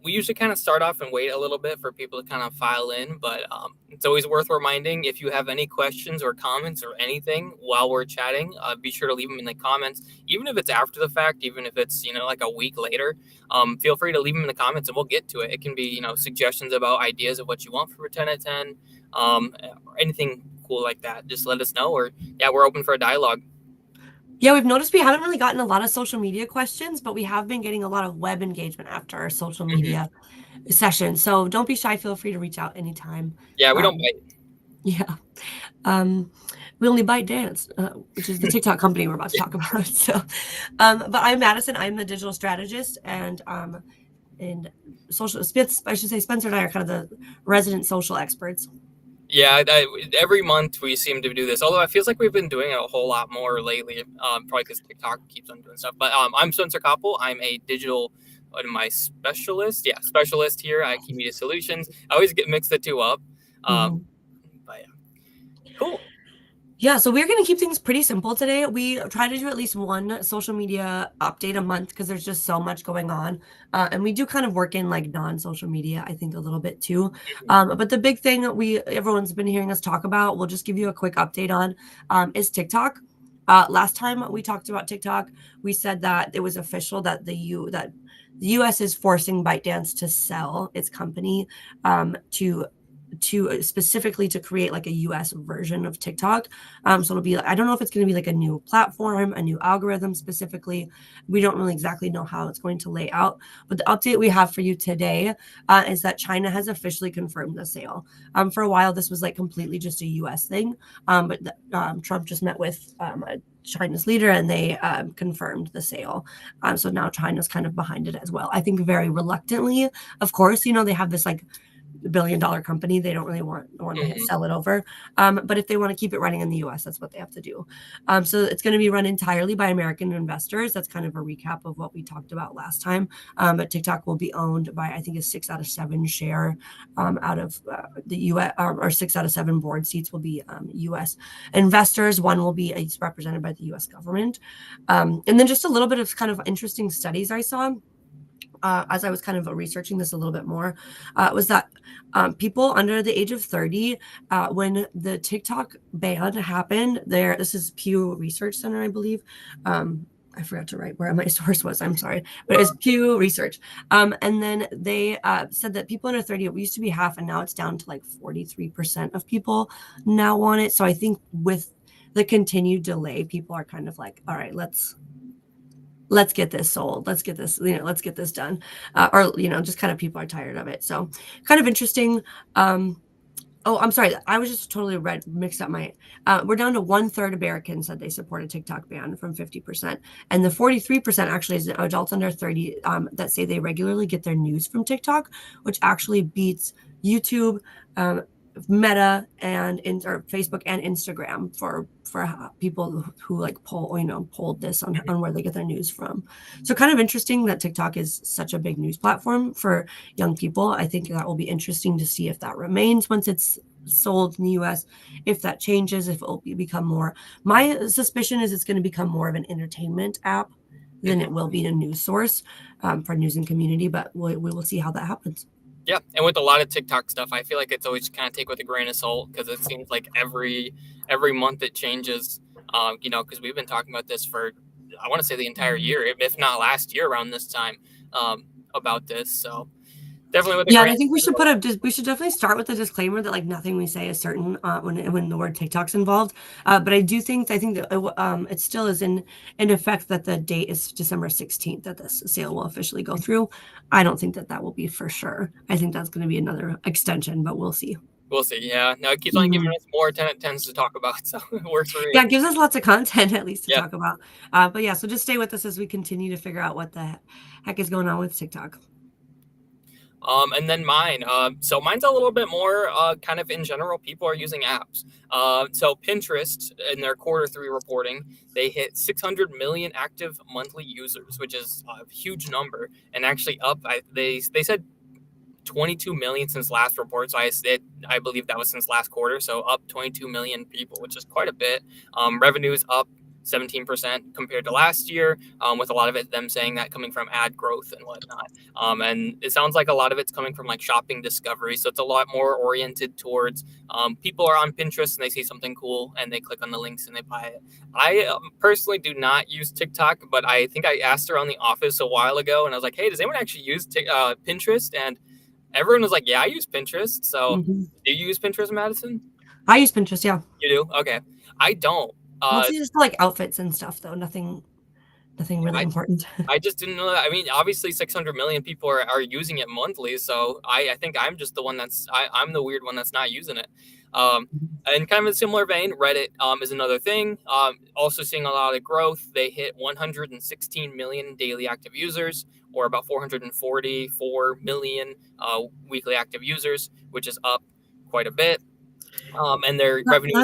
we usually kind of start off and wait a little bit for people to kind of file in, but it's always worth reminding if you have any questions or comments or anything while we're chatting, be sure to leave them in the comments, even if it's after the fact, even if it's, like a week later. Feel free to leave them in the comments and we'll get to it. It can be, suggestions about ideas of what you want for a 10 out of 10, or anything cool like that. Just let us know, or yeah, we're open for a dialogue. Yeah, we've noticed we haven't really gotten a lot of social media questions, but we have been getting a lot of web engagement after our social media session. So don't be shy. Feel free to reach out anytime. Yeah, we don't Um, bite. yeah. We only bite dance, which is the TikTok company we're about to talk about. So, but I'm Madison. I'm the digital strategist, and social. I should say Spencer and I are kind of the resident social experts. Yeah, every month we seem to do this. Although it feels like we've been doing it a whole lot more lately, probably because TikTok keeps on doing stuff. But I'm Spencer Koppel. I'm a digital, what am I, specialist? Yeah, specialist here at Key Media Solutions. I always get mixed the two up. Mm-hmm. But yeah, cool. Yeah, so we're going to keep things pretty simple today. We try to do at least one social media update a month because there's just so much going on. And we do kind of work in like non-social media, I think, a little bit too. But the big thing everyone's been hearing us talk about, we'll just give you a quick update on, is TikTok. Last time we talked about TikTok, we said that it was official that the U.S. is forcing ByteDance to sell its company to specifically to create like a US version of TikTok. So it'll be, I don't know if it's going to be like a new platform, a new algorithm specifically. We don't really exactly know how it's going to lay out. But the update we have for you today is that China has officially confirmed the sale. For a while, this was like completely just a US thing. But Trump just met with China's leader and they confirmed the sale. So now China's kind of behind it as well. I think very reluctantly, of course, they have this like $1 billion company. They don't really want to sell it over. But if they want to keep it running in the US, that's what they have to do. So it's going to be run entirely by American investors. That's kind of a recap of what we talked about last time. But TikTok will be owned by, I think, a 6 out of 7 share out of the US, or 6 out of 7 board seats will be US investors. One will be represented by the US government. And then just a little bit of kind of interesting studies I saw. As I was kind of researching this a little bit more, was that people under the age of 30, when the TikTok ban happened, this is Pew Research Center, I believe. I forgot to write where my source was. I'm sorry, but it's Pew Research. And then they said that people under 30, it used to be half, and now it's down to like 43% of people now want it. So I think with the continued delay, people are kind of like, all right, let's get this sold. Let's get this, let's get this done. Or, just kind of people are tired of it. So kind of interesting. Oh, I'm sorry. I was just totally mixed up we're down to 1/3 Americans said they support a TikTok ban from 50%. And the 43% actually is adults under 30 that say they regularly get their news from TikTok, which actually beats YouTube, Meta or Facebook and Instagram for people who like polled this on where they get their news from. So kind of interesting that TikTok is such a big news platform for young people. I think that will be interesting to see if that remains once it's sold in the US, if that changes, if it will become more. My suspicion is it's going to become more of an entertainment app than it will be a news source for news and community, but we will see how that happens. Yeah, and with a lot of TikTok stuff, I feel like it's always kind of take with a grain of salt because it seems like every month it changes. Because we've been talking about this for, I want to say, the entire year, if not last year around this time, about this. So definitely with a and I think we should definitely start with the disclaimer that like nothing we say is certain when the word TikTok's involved. But I think that it still is in effect that the date is December 16th that this sale will officially go through. I don't think that will be for sure. I think that's going to be another extension, but we'll see. We'll see. Yeah, no, it keeps on giving us more tends to talk about, so it works for me. Yeah, it gives us lots of content at least to talk about. But yeah, so just stay with us as we continue to figure out what the heck is going on with TikTok. And then mine. So mine's a little bit more kind of in general. People are using apps. So Pinterest, in their Q3 reporting, they hit 600 million active monthly users, which is a huge number, and actually up. They said 22 million since last report. So I believe that was since last quarter. So up 22 million people, which is quite a bit. Revenues up 17% compared to last year, with a lot of it them saying that coming from ad growth and whatnot. And it sounds like a lot of it's coming from like shopping discovery. So it's a lot more oriented towards people are on Pinterest and they see something cool and they click on the links and they buy it. I personally do not use TikTok, but I think I asked around the office a while ago and I was like, hey, does anyone actually use Pinterest? And everyone was like, yeah, I use Pinterest. So do you use Pinterest, Madison? I use Pinterest, yeah. You do? Okay. I don't. Mostly just for like outfits and stuff, though. Nothing really important. I just didn't know that. I mean, obviously 600 million people are using it monthly. So I think I'm just the one I'm the weird one that's not using it. And kind of in a similar vein, Reddit is another thing. Also seeing a lot of growth. They hit 116 million daily active users, or about 444 million weekly active users, which is up quite a bit. And their revenue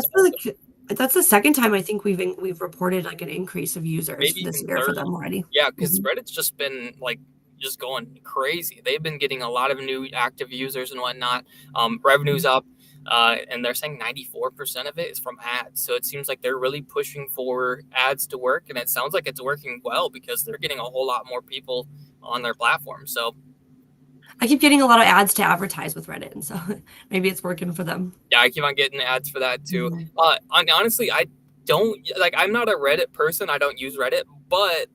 that's the second time I think we've reported like an increase of users this year for them already. Yeah, because Reddit's just been like just going crazy. They've been getting a lot of new active users and whatnot. Revenue's up, and they're saying 94% of it is from ads. So it seems like they're really pushing for ads to work, and it sounds like it's working well because they're getting a whole lot more people on their platform. So I keep getting a lot of ads to advertise with Reddit, and so maybe it's working for them. Yeah, I keep on getting ads for that too. Honestly, I don't like. I'm not a Reddit person. I don't use Reddit, but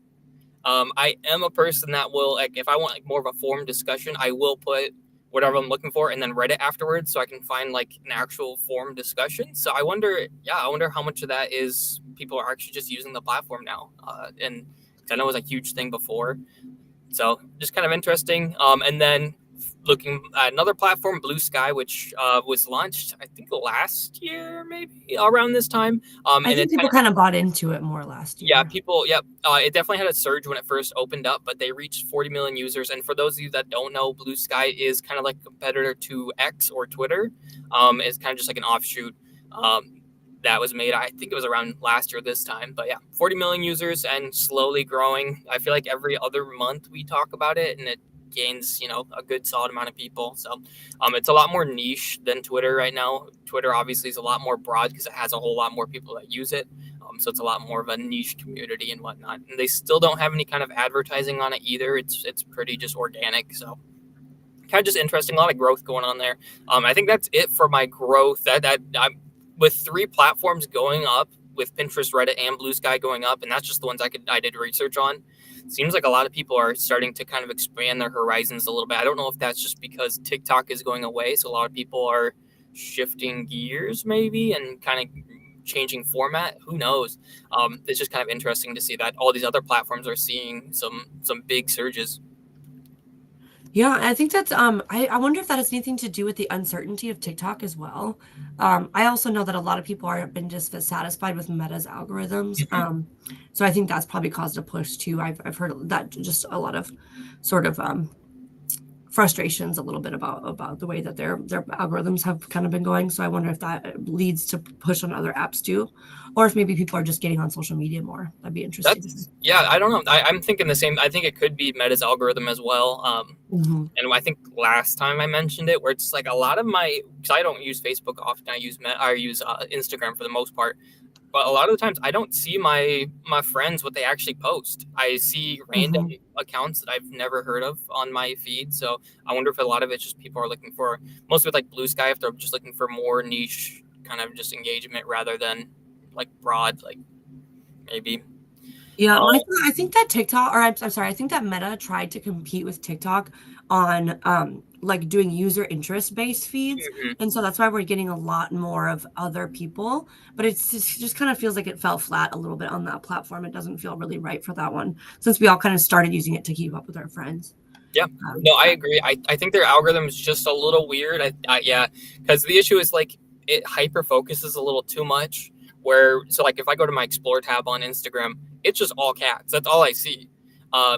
I am a person that will, like, if I want like more of a forum discussion, I will put whatever I'm looking for and then Reddit afterwards, so I can find like an actual forum discussion. So I wonder how much of that is people are actually just using the platform now, and I know it was a huge thing before. So just kind of interesting. And then looking at another platform, Blue Sky, which was launched, I think last year, maybe around this time. I think people kind of bought into it more last year. Yeah, people. Yep. It definitely had a surge when it first opened up, but they reached 40 million users. And for those of you that don't know, Blue Sky is kind of like a competitor to X or Twitter. It's kind of just like an offshoot. That was made, I think it was around last year this time. But yeah, 40 million users and slowly growing. I feel like every other month we talk about it and it gains, a good solid amount of people. So it's a lot more niche than Twitter right now. Twitter obviously is a lot more broad because it has a whole lot more people that use it. So it's a lot more of a niche community and whatnot. And they still don't have any kind of advertising on it either. It's pretty just organic. So kind of just interesting. A lot of growth going on there. I think that's it for my growth. I'm with 3 platforms going up, with Pinterest, Reddit, and Blue Sky going up, and that's just the ones I did research on. Seems like a lot of people are starting to kind of expand their horizons a little bit. I don't know if that's just because TikTok is going away, so a lot of people are shifting gears maybe and kind of changing format. Who knows? It's just kind of interesting to see that all these other platforms are seeing some big surges. Yeah, I think that's I wonder if that has anything to do with the uncertainty of TikTok as well. I also know that a lot of people aren't been dissatisfied with Meta's algorithms. So I think that's probably caused a push too. I've heard that just a lot of sort of frustrations a little bit about the way that their algorithms have kind of been going. So I wonder if that leads to push on other apps too, or if maybe people are just getting on social media more. That'd be interesting. Yeah, I don't know. I'm thinking the same. I think it could be Meta's algorithm as well. And I think last time I mentioned it, where it's like a lot of because I don't use Facebook often. I use Instagram for the most part. But a lot of the times I don't see my friends what they actually post. I see random accounts that I've never heard of on my feed. So I wonder if a lot of it's just people are looking for, mostly with like Blue Sky, if they're just looking for more niche kind of just engagement rather than like broad, like maybe. Yeah, I think that TikTok, or I'm sorry, I think that Meta tried to compete with TikTok on like doing user interest based feeds, and so that's why we're getting a lot more of other people. But it just kind of feels like it fell flat a little bit on that platform. It doesn't feel really right for that one, since we all kind of started using it to keep up with our friends. Yeah, no, I agree. I think their algorithm is just a little weird. Yeah, because the issue is like it hyper focuses a little too much. So like if I go to my Explore tab on Instagram, it's just all cats. That's all I see,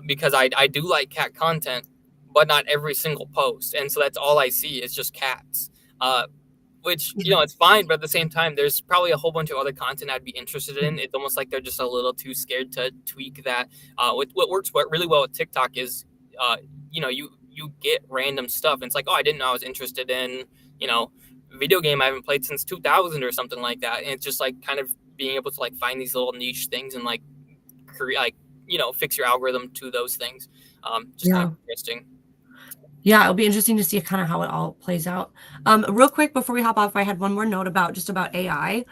because I do like cat content, but not every single post. And so that's all I see is just cats, which, it's fine. But at the same time, there's probably a whole bunch of other content I'd be interested in. It's almost like they're just a little too scared to tweak that. What works really well with TikTok is, you get random stuff. And it's like, oh, I didn't know I was interested in, video game I haven't played since 2000 or something like that. And it's just like kind of being able to like find these little niche things and like create like fix your algorithm to those things. Just kind Yeah. of interesting. Yeah, it'll be interesting to see kind of how it all plays out. Real quick before we hop off, I had one more note about AI.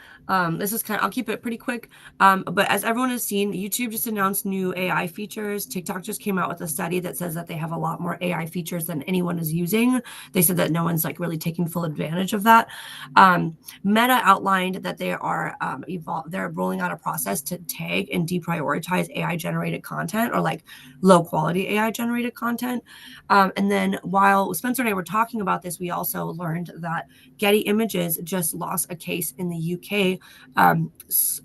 This is I'll keep it pretty quick. But as everyone has seen, YouTube just announced new AI features. TikTok just came out with a study that says that they have a lot more AI features than anyone is using. They said that no one's like really taking full advantage of that. Meta outlined that they are they're rolling out a process to tag and deprioritize AI generated content, or like low quality AI generated content. And then while Spencer and I were talking about this, we also learned that Getty Images just lost a case in the UK,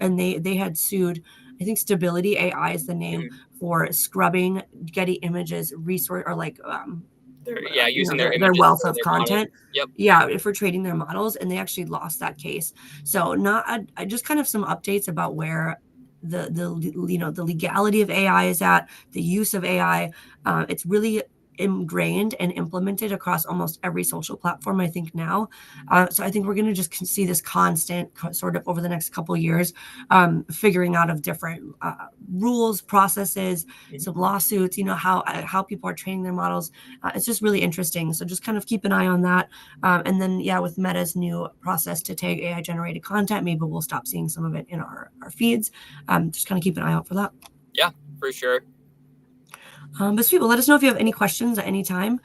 and they had sued. I think Stability AI is the name for scrubbing Getty Images resource, or like Using their their images wealth for of their models. content. Yep. Yeah, for trading their models, and they actually lost that case. So just kind of some updates about where the legality of AI is at, the use of AI. It's really ingrained and implemented across almost every social platform, I think, now. So I think we're going to just see this constant sort of over the next couple of years, figuring out of different rules, processes, some lawsuits, how people are training their models. It's just really interesting. So just kind of keep an eye on that. And then, yeah, with Meta's new process to tag AI generated content, maybe we'll stop seeing some of it in our feeds. Just kind of keep an eye out for that. Yeah, for sure. But sweet. Well, let us know if you have any questions at any time.